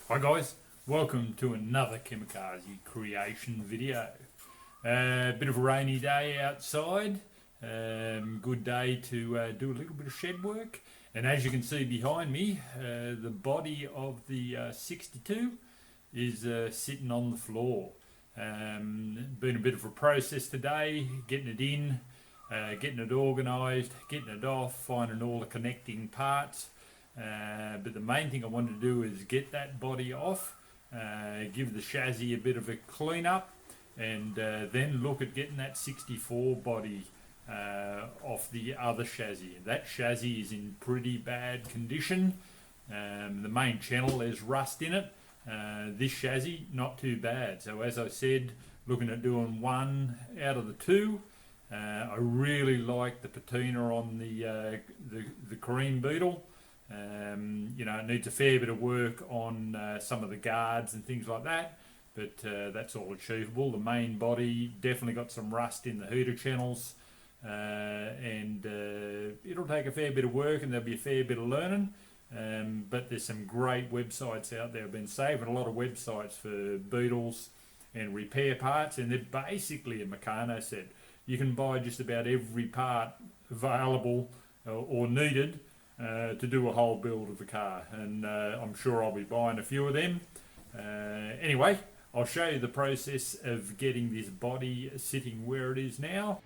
Hi guys, welcome to another KamicarzCreation video. Bit of a rainy day outside, good day to do a little bit of shed work. And as you can see behind me, the body of the 62 is sitting on the floor. Been a bit of a process today, getting it in, getting it organised, getting it off, finding all the connecting parts. But the main thing I wanted to do is get that body off, give the chassis a bit of a clean up, and then look at getting that 64 body off the other chassis. That chassis is in pretty bad condition. The main channel, there's rust in it. This chassis, not too bad. So as I said, looking at doing one out of the two. I really like the patina on the cream Beetle. It needs a fair bit of work on some of the guards and things like that, but that's all achievable. The main body definitely got some rust in the heater channels, and it'll take a fair bit of work and there'll be a fair bit of learning, but there's some great websites out there. I've been saving a lot of websites for Beetles and repair parts, and they're basically a Meccano set. You can buy just about every part available or needed to do a whole build of the car, and I'm sure I'll be buying a few of them. Anyway, I'll show you the process of getting this body sitting where it is now.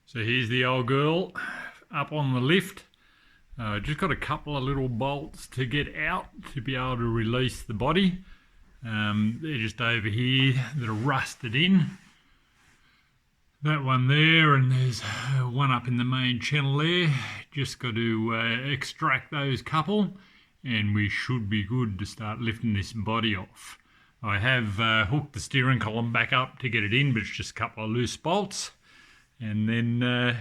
So here's the old girl up on the lift. Just got a couple of little bolts to get out to be able to release the body. They're just over here that are rusted in. That one there, and there's one up in the main channel there. Just got to extract those couple, and we should be good to start lifting this body off. I have hooked the steering column back up to get it in, but it's just a couple of loose bolts. And then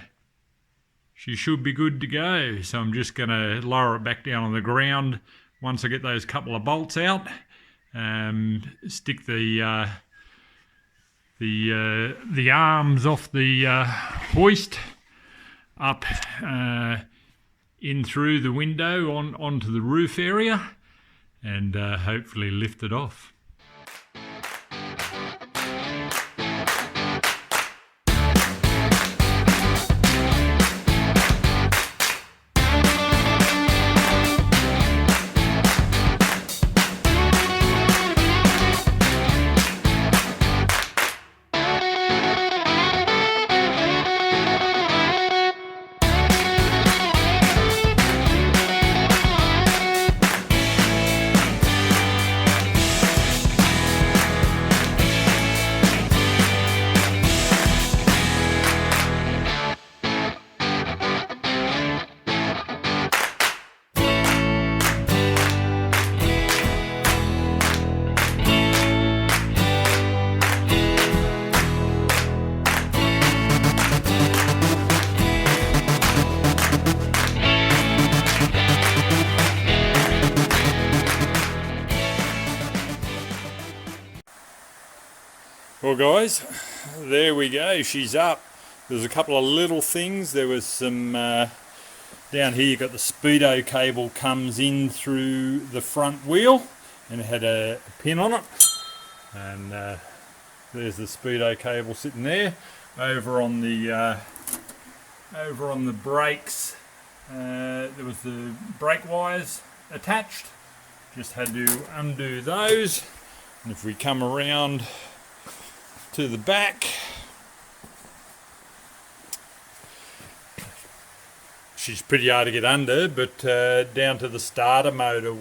she should be good to go. So I'm just going to lower it back down on the ground once I get those couple of bolts out. Stick the arms off the hoist up in through the window onto the roof area, and hopefully lift it off. Well guys, there we go, she's up. There's a couple of little things. There was some, down here you've got the speedo cable comes in through the front wheel and it had a pin on it. And there's the speedo cable sitting there. Over on the brakes, there was the brake wires attached. Just had to undo those. And if we come around to the back, she's pretty hard to get under, but down to the starter motor,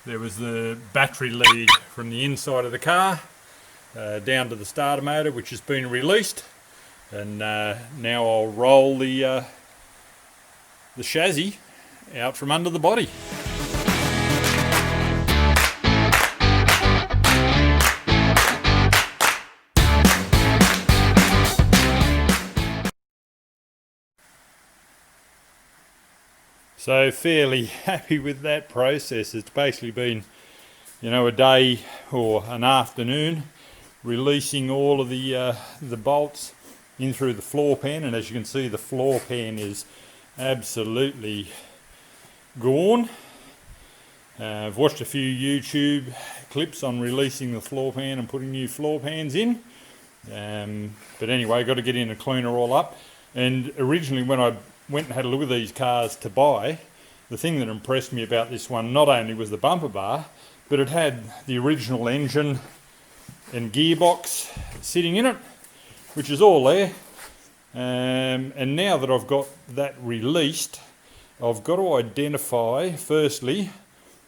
there was the battery lead from the inside of the car down to the starter motor, which has been released. And now I'll roll the chassis out from under the body. So fairly happy with that process. It's basically been, you know, a day or an afternoon releasing all of the bolts in through the floor pan, and as you can see, the floor pan is absolutely gone. I've watched a few YouTube clips on releasing the floor pan and putting new floor pans in, but anyway, got to get in and clean her all up. And originally when I went and had a look at these cars to buy, the thing that impressed me about this one not only was the bumper bar, but it had the original engine and gearbox sitting in it, which is all there. And now that I've got that released, I've got to identify firstly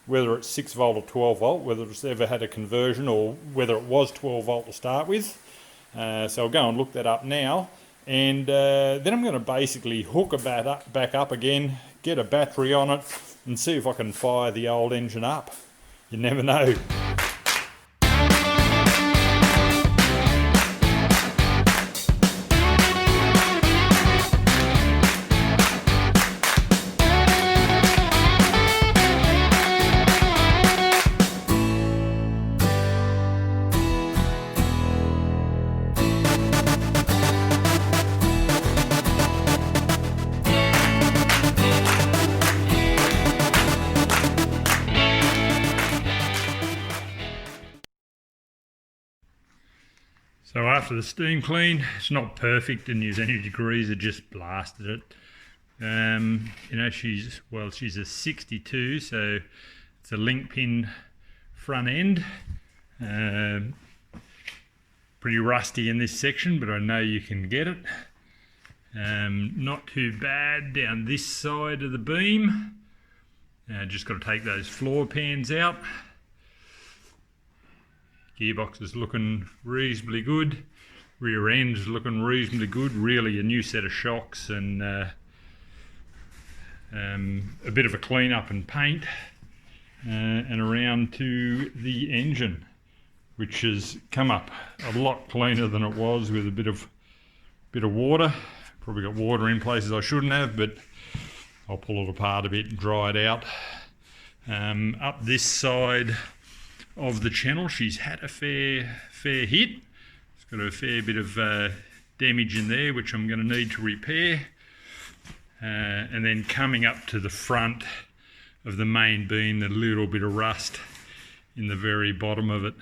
whether it's 6 volt or 12 volt, whether it's ever had a conversion or whether it was 12 volt to start with. So I'll go and look that up now, and then I'm going to basically hook it back up again, get a battery on it, and see if I can fire the old engine up. You never know. So after the steam clean, it's not perfect, didn't use any degrees, it just blasted it. You know, she's a 62, so it's a link pin front end. Pretty rusty in this section, but I know you can get it. Not too bad down this side of the beam. Just got to take those floor pans out. Gearbox is looking reasonably good. Rear end's looking reasonably good. Really a new set of shocks and a bit of a clean up and paint, and around to the engine, which has come up a lot cleaner than it was, with a bit of water. Probably got water in places I shouldn't have, but I'll pull it apart a bit and dry it out. Up this side of the channel, she's had a fair hit. It's got a fair bit of damage in there, which I'm going to need to repair. And then coming up to the front of the main beam, a little bit of rust in the very bottom of it.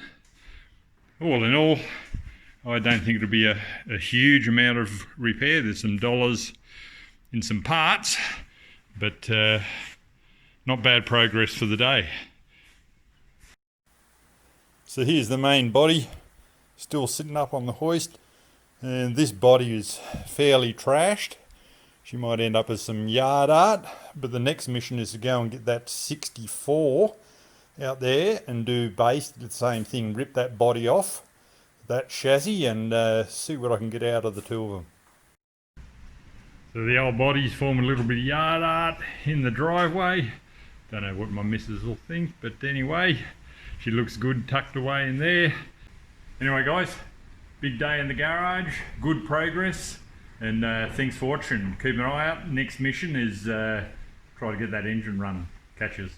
All in all, I don't think it'll be a huge amount of repair. There's some dollars in some parts, but not bad progress for the day. So here's the main body, still sitting up on the hoist, and this body is fairly trashed. She might end up as some yard art, but the next mission is to go and get that 64 out there and do basically the same thing, rip that body off, that chassis, and see what I can get out of the two of them. So the old body's forming a little bit of yard art in the driveway. Don't know what my missus will think, but anyway, she looks good tucked away in there. Anyway guys, big day in the garage, good progress, and thanks for watching. Keep an eye out. Next mission is try to get that engine running. Catch us.